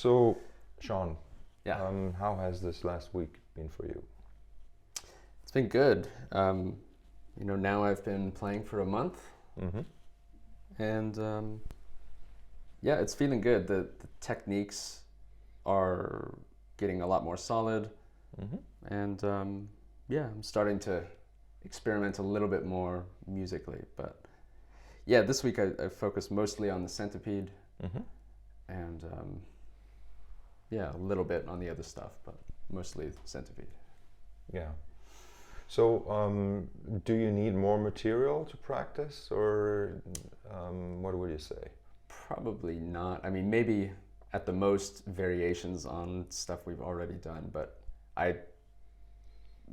So, Shawn, Yeah, how has this last week been for you? it's been good. Now I've been playing for a month, Mm-hmm. and yeah, it's feeling good. The techniques are getting a lot more solid, Mm-hmm. and yeah, I'm starting to experiment a little bit more musically. But yeah, this week I focused mostly on the centipede, Mm-hmm. and yeah, a little bit on the other stuff, but mostly centipede. Yeah. So, do you need more material to practice, or what would you say? Probably not. I mean, maybe at the most variations on stuff we've already done, but I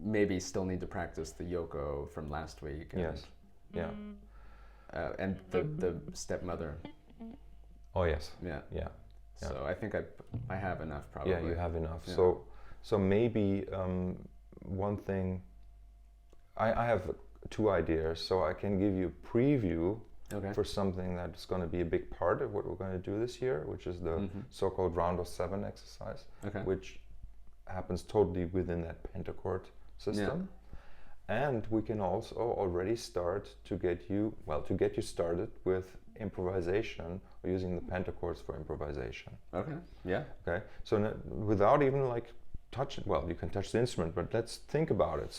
maybe still need to practice the Yoko from last week Yes. Yeah. and the stepmother. Oh, yes. Yeah. Yeah. Yeah. So I think I have enough probably. Yeah, you have enough. Yeah. So maybe one thing. I have two ideas, so I can give you a preview Okay. for something that's going to be a big part of what we're going to do this year, which is the so-called round of seven exercise, Okay. which happens totally within that pentachord system. And we can also already start to get you started with improvisation, or using the pentachords for improvisation. Okay. Yeah. Okay, so without even like touch it, well, you can touch the instrument, but let's think about it.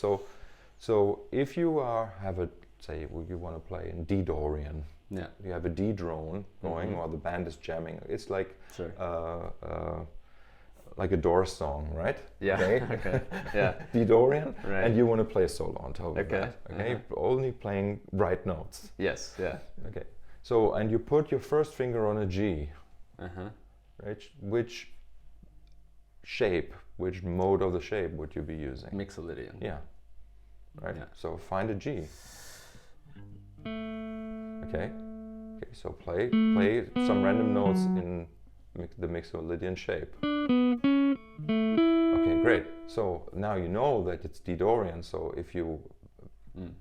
So if you have a, say, you want to play in D Dorian, Yeah. you have a D drone going, or the band is jamming. It's like Sure. like a Doors song, right? Yeah. Okay. Okay. Yeah. D Dorian, Right. and you want to play a solo on top of Okay. that. Okay, only playing right notes. Yes. Yeah. Okay, so and you put your first finger on a G, Uh-huh. right? Which shape, which mode of the shape would you be using? Mixolydian. Yeah. Right. Yeah. So find a G. Okay. Okay. So play some random notes in the mixolydian shape. Okay. Great. So now you know that it's D Dorian. So if you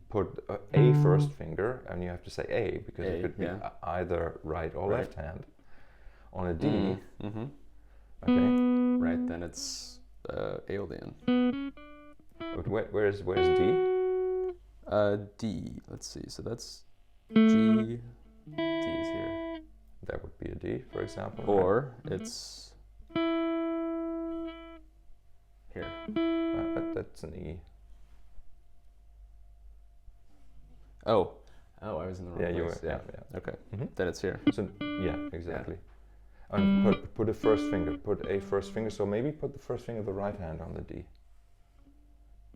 put a first finger, and you have to say A because it could be either right or left hand on a D. Mm-hmm. Okay. Right. Then it's Aeolian. But where's D? D. Let's see. So that's G. D is here. That would be a D, for example. Or it's here. That's an E. Oh, I was in the wrong Yeah, place. you were. Yeah. Okay. Mhm. Then it's here. So yeah, exactly. And put a first finger. Put a first finger. So maybe put the first finger of the right hand on the D.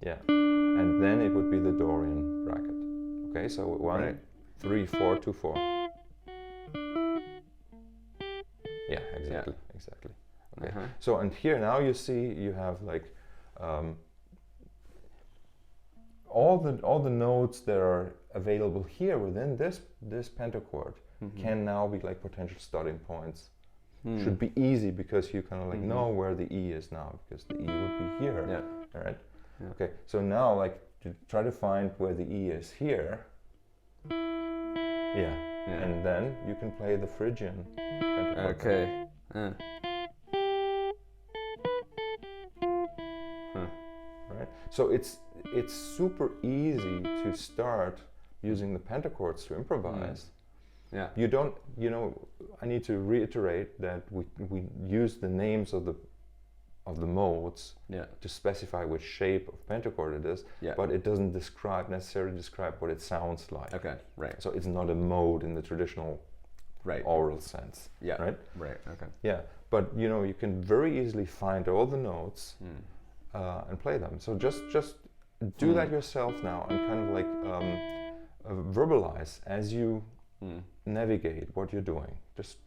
Yeah, and then it would be the Dorian bracket. Okay, so 1, 3, 4, 2, 4. Yeah, exactly. Okay. Uh-huh. So and here now you see you have like all the notes that are available here within this pentachord can now be like potential starting points. Should be easy because you kind of like know where the E is now, because the E would be here. Yeah. All right. Yeah. Okay. So now like to try to find where the E is here. Yeah. And then you can play the Phrygian pentachord. Okay. Right. So it's super easy to start using the pentachords to improvise. Yeah. You don't, I need to reiterate that we use the names of the modes to specify which shape of pentachord it is, but it doesn't necessarily describe what it sounds like. Okay. Right. So it's not a mode in the traditional oral sense. Yeah. Right? Right. Okay. Yeah. But you can very easily find all the notes and play them. So just do that yourself now, and kind of like verbalize as you navigate what you're doing.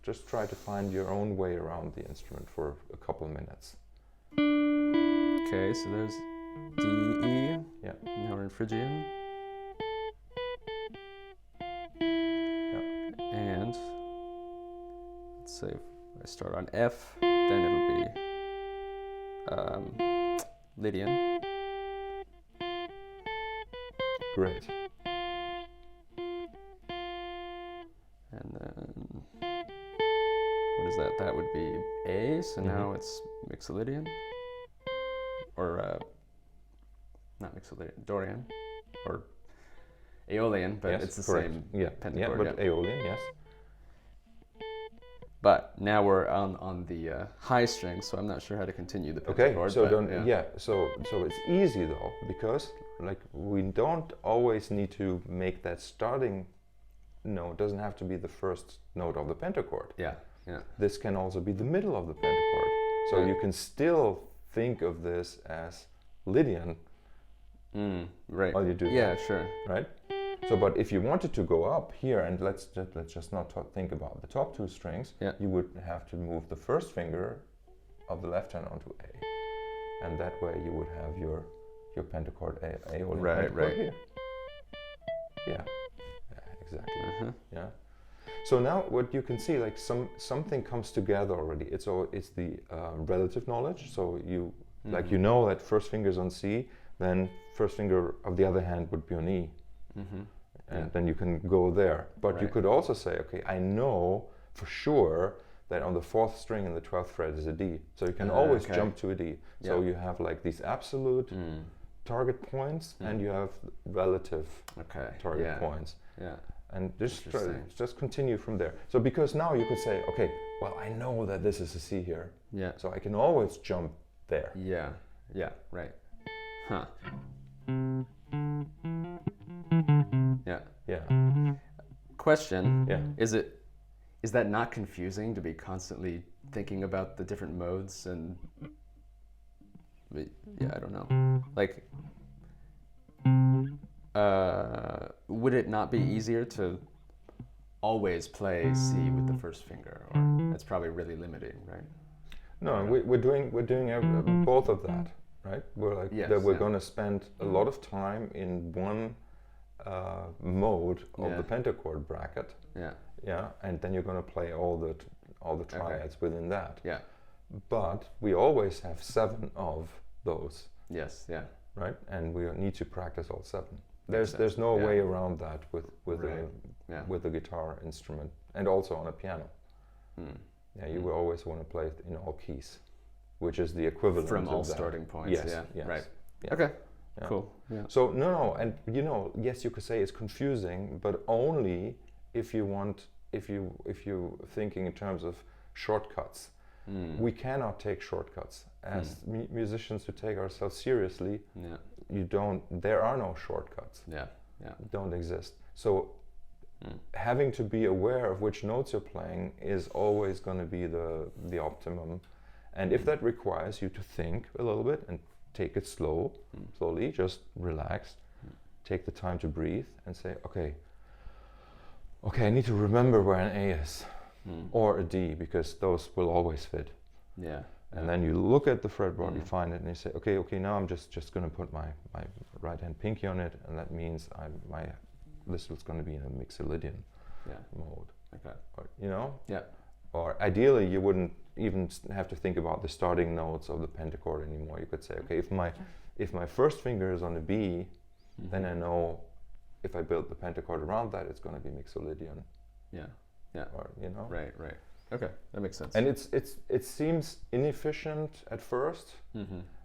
Just try to find your own way around the instrument for a couple of minutes. Okay, so there's D, E. Yeah. Now we're in Phrygian. Yeah. And let's say if I start on F, then it'll be Lydian. Great. And then what is that? that would be A, so now it's mixolydian, or not mixolydian, Dorian, or Aeolian, but Yes, it's the correct. same Yeah, pentachord. but Aeolian, yes. But now we're on the high string, so I'm not sure how to continue the Okay, pentachord. so but, so it's easy though, because like we don't always need to make that starting note. Doesn't have to be the first note of the pentachord. Yeah, yeah. This can also be the middle of the pentachord. So Yeah. you can still think of this as Lydian Right. while you do Yeah, that, sure. right? So, but if you wanted to go up here, and let's just not think about the top two strings, Yeah. you would have to move the first finger of the left hand onto A, and that way you would have your pentachord Aeolian pentachord Right. here. Yeah, exactly. Uh-huh. Yeah. So now what you can see, like something comes together already. It's the relative knowledge. So you like you know that first finger is on C, then first finger of the other hand would be on E. And then you can go there. But you could also say, okay, I know for sure that on the 4th string in the 12th fret is a D. So you can always jump to a D. So you have like these absolute target points and you have relative target points. Yeah. And just continue from there. So because now you could say, okay, well, I know that this is a C here. Yeah. So I can always jump there. Yeah. Yeah. Right. Huh. Yeah. Yeah. Question. Yeah. Is that not confusing to be constantly thinking about the different modes and I don't know. Like would it not be easier to always play C with the first finger, or that's probably really limiting, right? No, we're doing both of that, right? We're like we're going to spend a lot of time in one mode of the pentachord bracket. Yeah. Yeah, and then you're going to play all the triads within that. Yeah. But we always have 7 of those. Yes. Yeah. Right, and we need to practice all 7. There's no way around that with a guitar instrument, and also on a piano. Yeah, you will always want to play it in all keys, which is the equivalent from all of that. starting points. Yes, Yeah. Right. Yeah. Okay. Yeah. Cool. Yeah. So no, and yes, you could say it's confusing, but only if you thinking in terms of shortcuts. We cannot take shortcuts as musicians who take ourselves seriously. Yeah. There are no shortcuts. Yeah. Yeah. Don't exist. So having to be aware of which notes you're playing is always going to be the optimum. And if that requires you to think a little bit and take it slowly, just relax, take the time to breathe and say, okay, I need to remember where an A is or a D, because those will always fit. Yeah. And then you look at the fretboard, you find it, and you say, okay, now I'm just going to put my right hand pinky on it, and that means this is going to be in a mixolydian mode. Okay. Or, Yeah. Or ideally, you wouldn't even have to think about the starting notes of the pentachord anymore. You could say, okay, if my first finger is on a B, then I know if I build the pentachord around that, it's going to be mixolydian. Yeah. Yeah. Or Right. Okay, that makes sense. And it seems inefficient at first,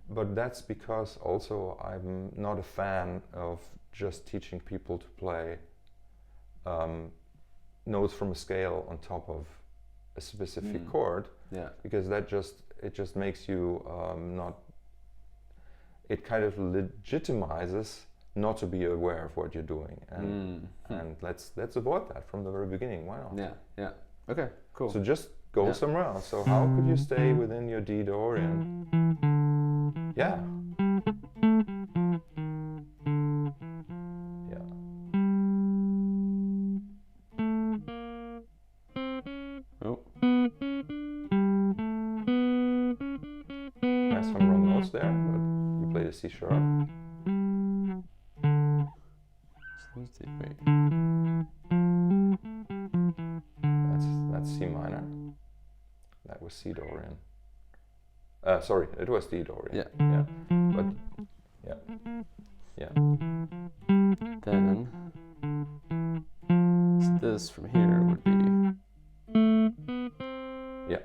but that's because also I'm not a fan of just teaching people to play notes from a scale on top of a specific chord. Yeah. Because it just makes you not. It kind of legitimizes not to be aware of what you're doing, and let's avoid that from the very beginning. Why not? Yeah. Yeah. Okay. Cool. So just go somewhere else. So how could you stay within your D Dorian? Yeah. Yeah. Oh. Nice some wrong notes there, but you play the C sharp. Wait. That's C minor. That was C Dorian. Sorry, it was D Dorian. Yeah. Yeah. But yeah. Yeah. Then this from here would be. Yeah.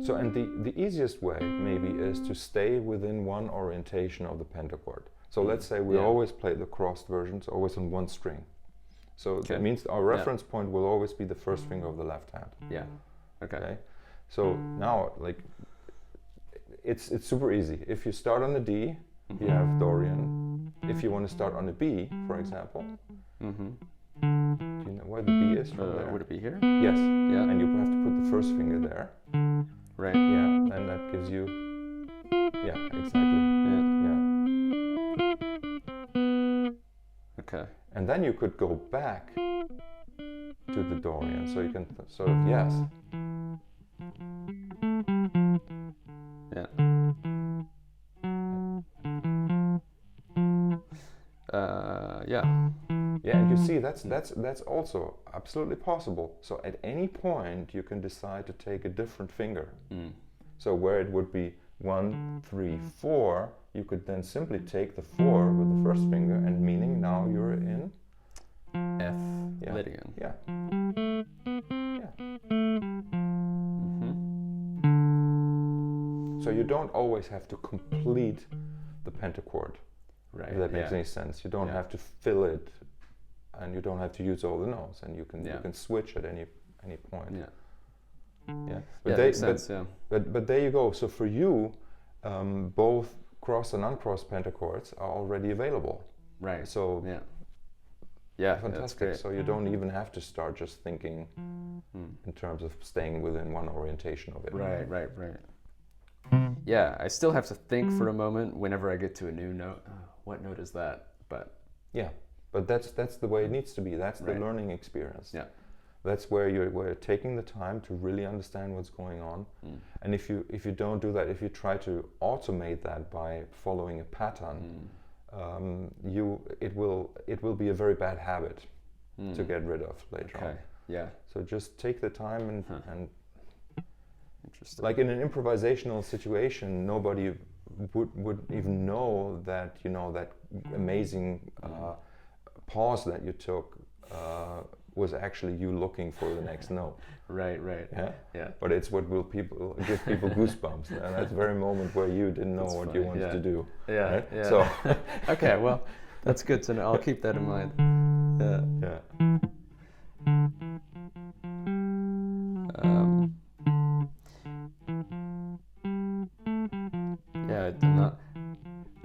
So, and the easiest way maybe is to stay within one orientation of the pentachord. So let's say we always play the crossed versions, always on one string. So that means our reference point will always be the first finger of the left hand. Yeah. Okay. So now, like, it's super easy. If you start on the D, you have Dorian. If you want to start on the B, for example, do you know where the B is from there? Would it be here? Yes. Yeah. And you have to put the first finger there. Right. Yeah. And that gives you. Yeah. Exactly. Yeah. Okay. And then you could go back to the Dorian, so you can sort of yes. Yeah. Yeah. Yeah, and you see that's also absolutely possible. So at any point you can decide to take a different finger. So where it would be 1, 3, 4, you could then simply take the 4 with the first finger, and meaning now you're in F Lydian. Yeah. Yeah. So you don't always have to complete the pentachord. Right. If that makes any sense. You don't have to fill it, and you don't have to use all the notes, and you can switch at any point. Yeah. Yeah. But makes sense. But there you go. So for you, both crossed and uncrossed pentachords are already available. Right. So yeah, fantastic. So you don't even have to start just thinking in terms of staying within one orientation of it. Right. Yeah, I still have to think for a moment whenever I get to a new note. What note is that? But yeah, but that's the way it needs to be. That's the learning experience. Yeah. That's where you're taking the time to really understand what's going on. And if you don't do that, if you try to automate that by following a pattern, it will be a very bad habit to get rid of later on. Yeah. So just take the time and interesting. like in an improvisational situation, nobody would even know that that amazing pause that you took was actually you looking for the next note. Right. Yeah. But it's what will give people goosebumps, and that's the very moment where you didn't know what you wanted to do. Yeah. Right? Yeah. So okay, well, that's good to know. I'll keep that in mind. Yeah.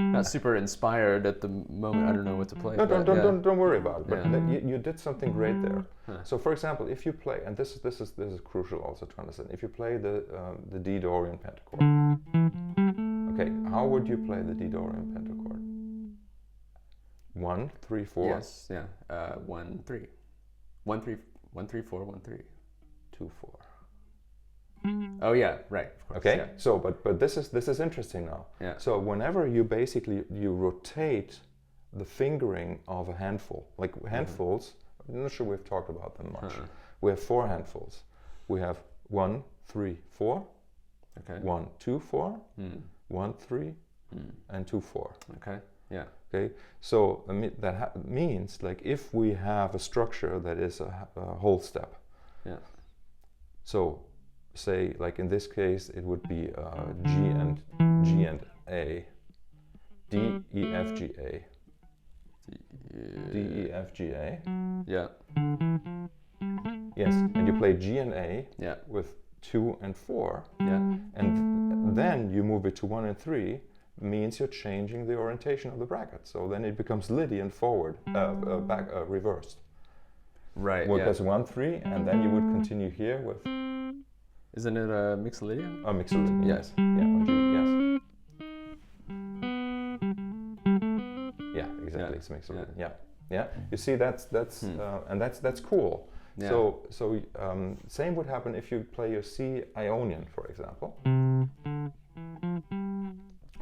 I'm not super inspired at the moment. I don't know what to play. No, don't worry about it. But you did something great there. So, for example, if you play, and this is crucial also to understand. If you play the D Dorian pentachord, okay, how would you play the D Dorian pentachord? 1, 3, 4. Yes. Yeah. 1, 3. 1, 3. 1, 3, 4. 1, 3. 2, 4. Oh yeah, right. Of course, okay. Yeah. So, but this is interesting now. Yeah. So whenever you rotate the fingering of a handful, like handfuls, I'm not sure we've talked about them much. We have 4 handfuls. We have 1, 3, 4. Okay. 1, 2, 4. 1, 3, and 2, 4. Okay. Yeah. Okay. So that means like if we have a structure that is a whole step. Yeah. So say like in this case it would be G and A, D, E, F, G, A, D, E, F, G, A. Yeah. Yes, and you play G and A with 2 and 4. Yeah. And then you move it to 1 and 3, means you're changing the orientation of the bracket. So then it becomes Lydian forward, back, reversed. Right. Because 1, 3, and then you would continue here with. Isn't it a mixolydian? Oh, mixolydian. Yes. Yeah. On G. Yes. Yeah. Exactly. It's mixolydian. Yeah. You see, that's and that's cool. Yeah. So same would happen if you play your C Ionian, for example.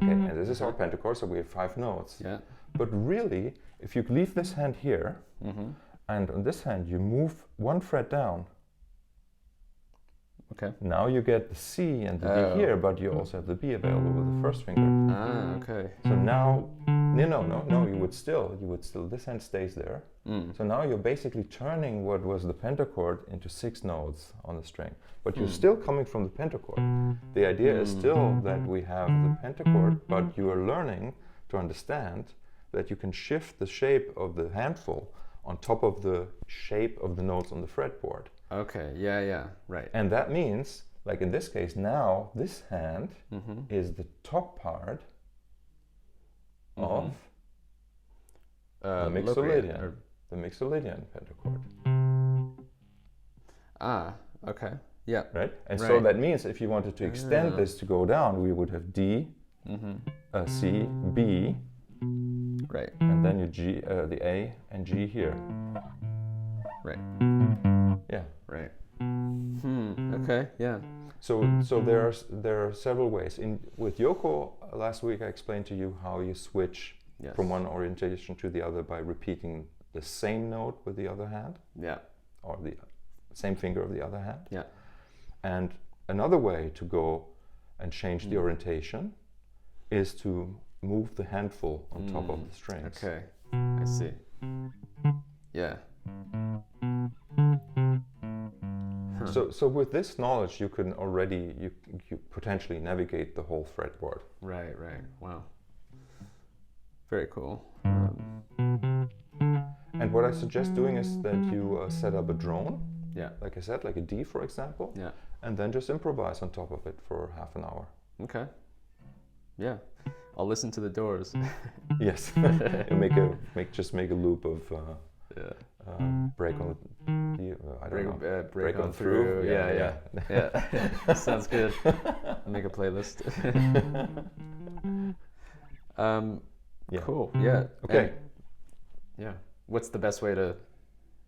Okay, and this is our pentachord, so we have 5 notes. Yeah. But really, if you leave this hand here, and on this hand you move 1 fret down. Okay. Now you get the C and the D here, but you also have the B available with the first finger. Ah, okay. So now, no, you would still, this hand stays there. So now you're basically turning what was the pentachord into 6 notes on the string. But you're still coming from the pentachord. The idea is still that we have the pentachord, but you are learning to understand that you can shift the shape of the handful on top of the shape of the notes on the fretboard. Okay, yeah, right. And that means, like in this case, now this hand is the top part of the mixolydian. The mixolydian pentachord. Ah, okay. Yeah. Right? And so that means if you wanted to extend this to go down, we would have D, C, B, right, and then your G, the A and G here. Right. Yeah. Right. Okay, yeah. So there are several ways. With Yoko, last week I explained to you how you switch from one orientation to the other by repeating the same note with the other hand. Yeah. Or the same finger of the other hand. Yeah. And another way to go and change the orientation is to move the handful on top of the strings. Okay, I see. Yeah. So with this knowledge, you can already you potentially navigate the whole fretboard. Right. Wow. Very cool. And what I suggest doing is that you set up a drone. Yeah. Like I said, like a D, for example. Yeah. And then just improvise on top of it for half an hour. Okay. Yeah. I'll listen to the Doors. Yes. Just make a loop of break on the break on through. Yeah. Sounds good. I'll make a playlist. Cool. Yeah. Okay. Yeah. What's the best way to?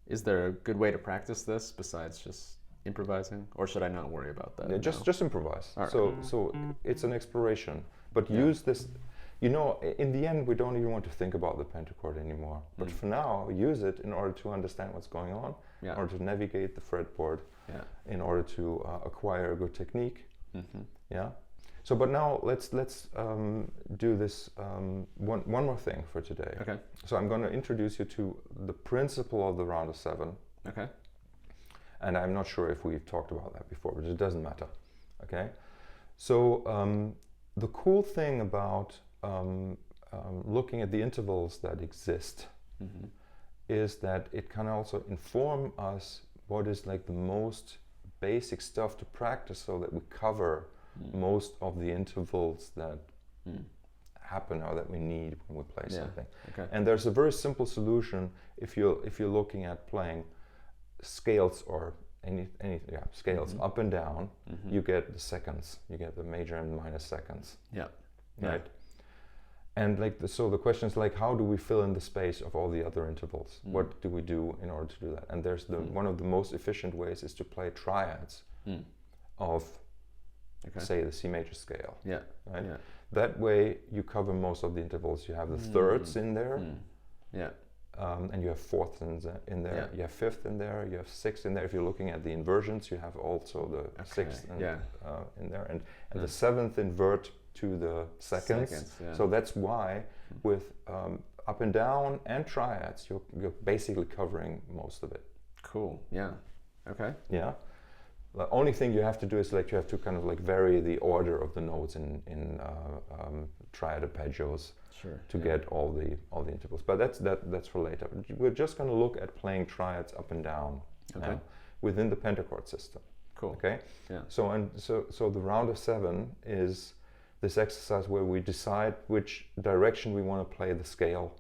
Is there a good way to practice this besides just improvising, or should I not worry about that? Yeah, just improvise. Right. So it's an exploration, but use this. You know, in the end, we don't even want to think about the pentachord anymore. But for now, use it in order to understand what's going on, in order to navigate the fretboard, in order to acquire a good technique. Yeah. So, but now let's do this one more thing for today. Okay. So I'm going to introduce you to the principle of the round of 7. Okay. And I'm not sure if we've talked about that before, but it doesn't matter. Okay. So the cool thing about looking at the intervals that exist is that it can also inform us what is like the most basic stuff to practice, so that we cover most of the intervals that happen or that we need when we play something. Okay. And there's a very simple solution if you're looking at playing scales or any scales up and down. You get the seconds, you get the major and minor seconds. Right. And so the question is like, how do we fill in the space of all the other intervals? What do we do in order to do that? And there's one of the most efficient ways is to play triads of say the C major scale. Right. That way you cover most of the intervals. You have the thirds in there. And you have fourths in there. You have fifth in there. You have sixth in there. If you're looking at the inversions, you have also the sixth in there, and the seventh invert to the seconds. So that's why with up and down and triads, you're basically covering most of it. Cool. Yeah. Okay. Yeah. The only thing you have to do is like you have to kind of like vary the order of the notes in triad arpeggios to get all the intervals. But that's for later. We're just going to look at playing triads up and down within the pentachord system. Cool. Okay. Yeah. So the round of 7 is this exercise where we decide which direction we want to play the scale,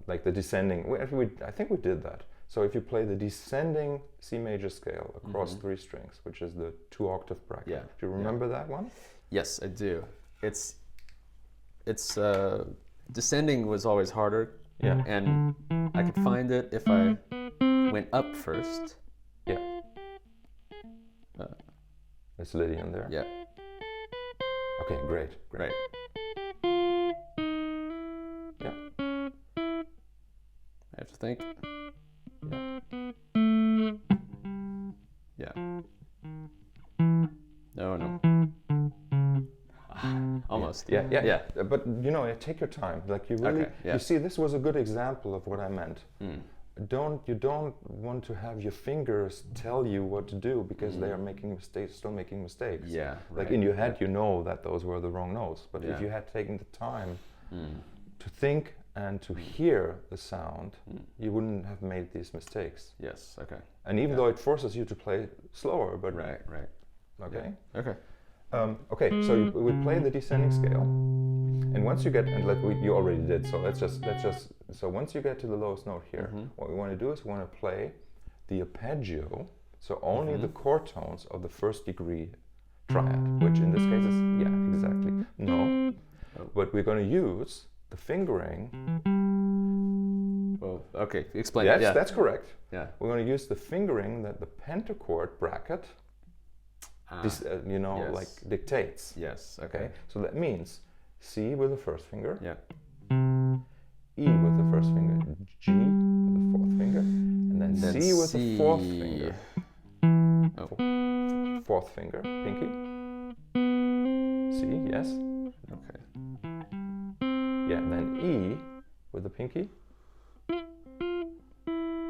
like the descending. I think we did that. So if you play the descending C major scale across 3 strings, which is the 2-octave bracket, do you remember that one? Yes, I do. It's descending was always harder. Yeah. And I could find it if I went up first. Yeah. It's Lydian there. Yeah. Okay, great. Right. Yeah. I have to think. Yeah. Yeah. almost. Yeah, yeah, Yeah. But you know, take your time. Like you really, Okay, yeah. you see, this was a good example of what I meant. Mm. You don't want to have your fingers tell you what to do because they are making mistakes, still making mistakes. Yeah, Like right. in your head, you know that those were the wrong notes. But if Yeah. you had taken the time Mm. to think and to hear the sound, you wouldn't have made these mistakes. Yes. Okay. And even Yeah. though it forces you to play slower, but Right. Right. okay. Yeah. Okay. Okay, so we play the descending scale, and once you get, and like you already did, so let's just, so once you get to the lowest note here, what we want to do is we want to play the arpeggio, so only the chord tones of the first degree triad, which in this case is, yeah, exactly, no, but we're going to use the fingering. Well, okay, explain. Yes, Yeah. that's correct. Yeah. We're going to use the fingering that the pentachord bracket, this, you know, yes. like dictates. Yes. Okay, Okay. so that means C with the first finger, Yeah. E with the first finger, G with the fourth finger, and then C with the fourth finger. Oh. Fourth finger, pinky. C, yes. Okay. Yeah, and then E with the pinky.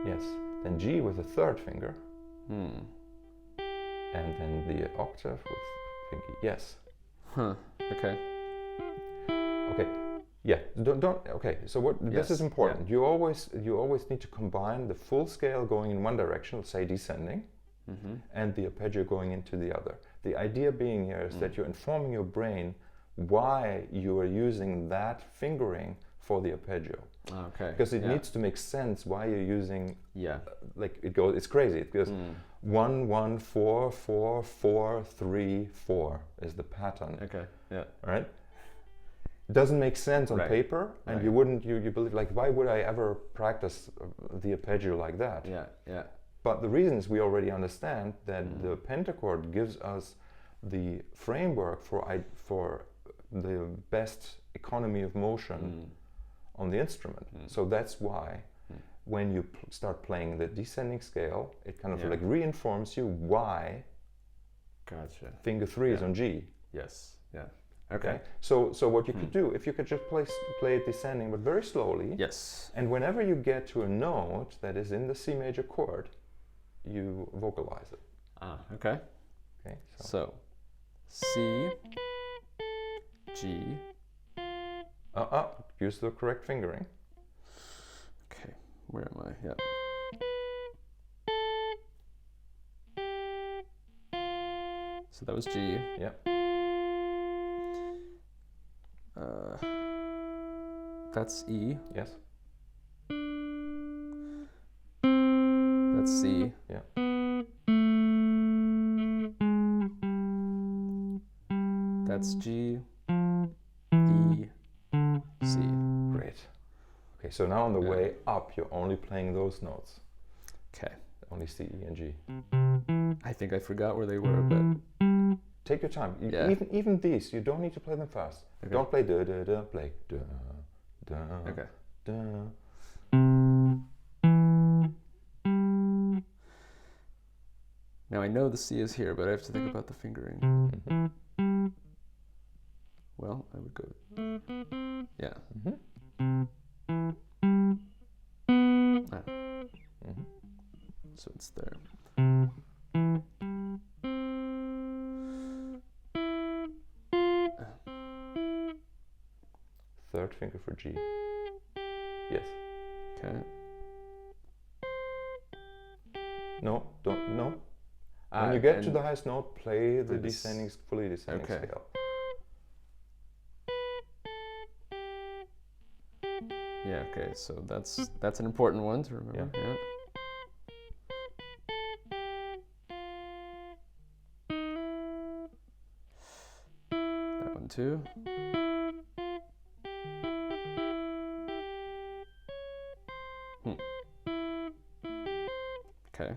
Yes. Then G with the third finger. Hmm. And then the octave with pinky. Yes. Huh. Okay. Okay. Yeah. Don't. Okay. So what? Yes, This is important. You always need to combine the full scale going in one direction, let's say descending, and the arpeggio going into the other. The idea being here is that you're informing your brain why you are using that fingering for the arpeggio. Okay. Because it needs to make sense why you're using. Yeah. Like it goes. It's crazy. It goes 1 1 4 4 4 3 4 is the pattern. Okay. Yeah. Right? Doesn't make sense on Right. paper, and Right. you wouldn't. You believe, like, why would I ever practice the arpeggio like that? Yeah. Yeah. But the reason is we already understand that the pentachord gives us the framework for the best economy of motion on the instrument. So that's why when you start playing the descending scale, it kind of like reinforms you why Gotcha. finger 3 is on G. Yes. Yeah. Okay. So what you could do, if you could just play it descending but very slowly. Yes. And whenever you get to a note that is in the C major chord, you vocalize it. Ah. Okay. Okay. So, C, G. Use the correct fingering. Okay. Where am I? Yeah. So that was G. Yeah. That's E. Yes. That's C. Yeah. That's G, E, C. Great. Okay, so now on the way up, you're only playing those notes. Okay. Only C, E, and G. I think I forgot where they were, but Take your time. Yeah. Even these, you don't need to play them fast. Okay. Don't play da da da. Play da da okay. da. Now I know the C is here, but I have to think about the fingering. Well, I would go. Yeah. Ah. So it's there. Third finger for G. Yes. Okay. No, don't, no. Ah, When you get to and the highest note, play the this- descending, fully descending Okay. scale. Yeah. Okay. So that's an important one to remember. Yeah. That one too. Okay.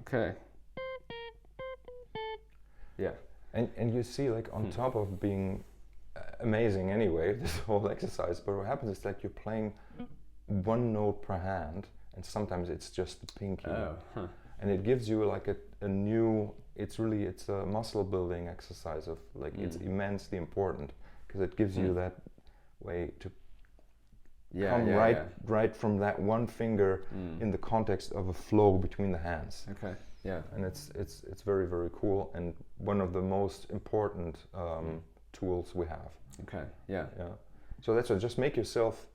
Okay. Yeah. And you see, like, on top of being amazing anyway, this whole exercise, but what happens is that you're playing one note per hand, and sometimes it's just the pinky. Oh, huh. And it gives you like a new, it's a muscle building exercise of like, it's immensely important because it gives you that way to come right from that one finger in the context of a flow between the hands. Okay. Yeah. And it's very, very cool, and one of the most important tools we have. Okay. Yeah. Yeah. So that's what, just make yourself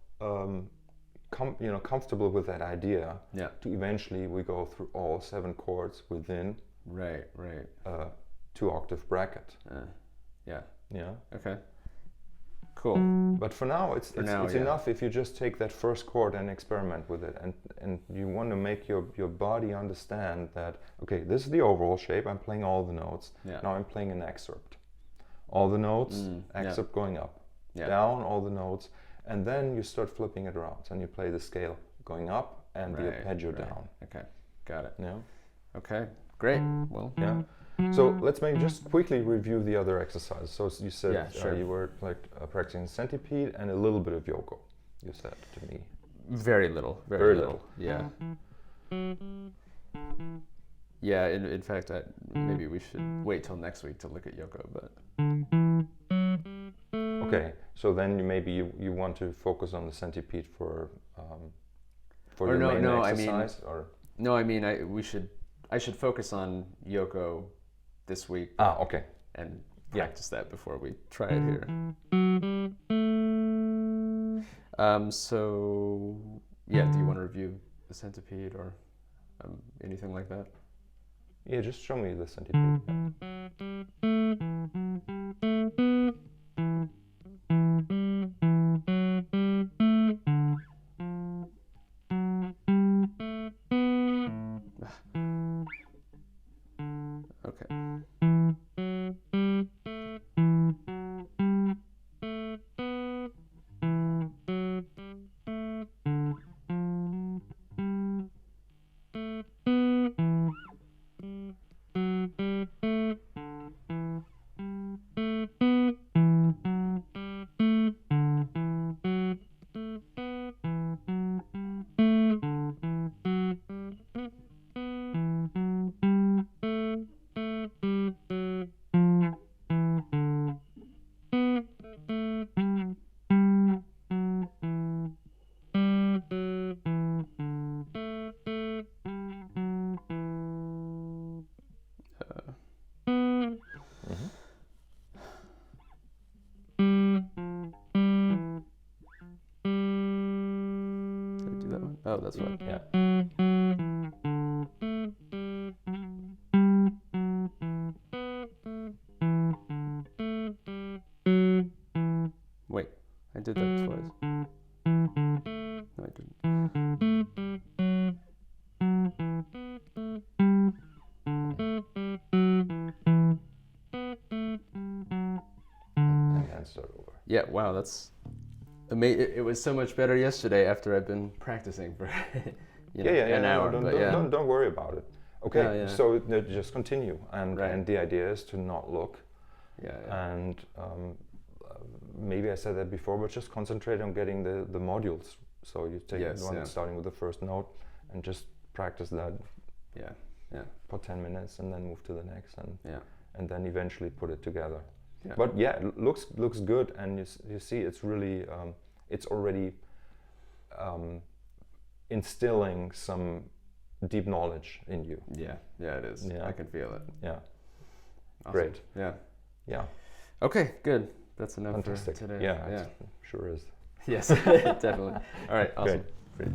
comfortable with that idea. Yeah. To eventually we go through all 7 chords within Right. 2-octave bracket. Yeah. Yeah. Okay. Cool. But for now, it's enough if you just take that first chord and experiment with it, and you want to make your body understand that, okay, this is the overall shape. I'm playing all the notes. Yeah. Now I'm playing an excerpt. All the notes, excerpt going up, down, all the notes, and then you start flipping it around, and you play the scale going up and the arpeggio down. Okay. Got it. Yeah. Okay. Great. Well. Yeah. So let's maybe just quickly review the other exercises. So you said you were like practicing centipede and a little bit of yoko. You said to me. Very little. Very little. Yeah. Yeah. In fact, maybe we should wait till next week to look at yoko. But. Okay. So then you want to focus on the centipede for your main exercise, I should focus on yoko this week. Okay. And practice that before we try it here. So yeah, do you want to review the centipede or anything like that? Yeah, just show me the centipede. Oh, that's right. Yeah. Wait, I did that twice. No, I didn't. And then start over. Yeah, wow, that's amazing. It was so much better yesterday after I've been practicing for an hour. Don't worry about it. Okay, Yeah. so just continue, and the idea is to not look. And maybe I said that before, but just concentrate on getting the modules. So you take one starting with the first note and just practice that. For 10 minutes, and then move to the next, and then eventually put it together. Yeah. But yeah, it looks good, and you see it's really it's already instilling some deep knowledge in you. Yeah, it is. Yeah. I can feel it. Yeah. Awesome. Great. Yeah. Okay, good. That's enough Fantastic. for today. Yeah, it sure is. Yes, definitely. All right, awesome. Great.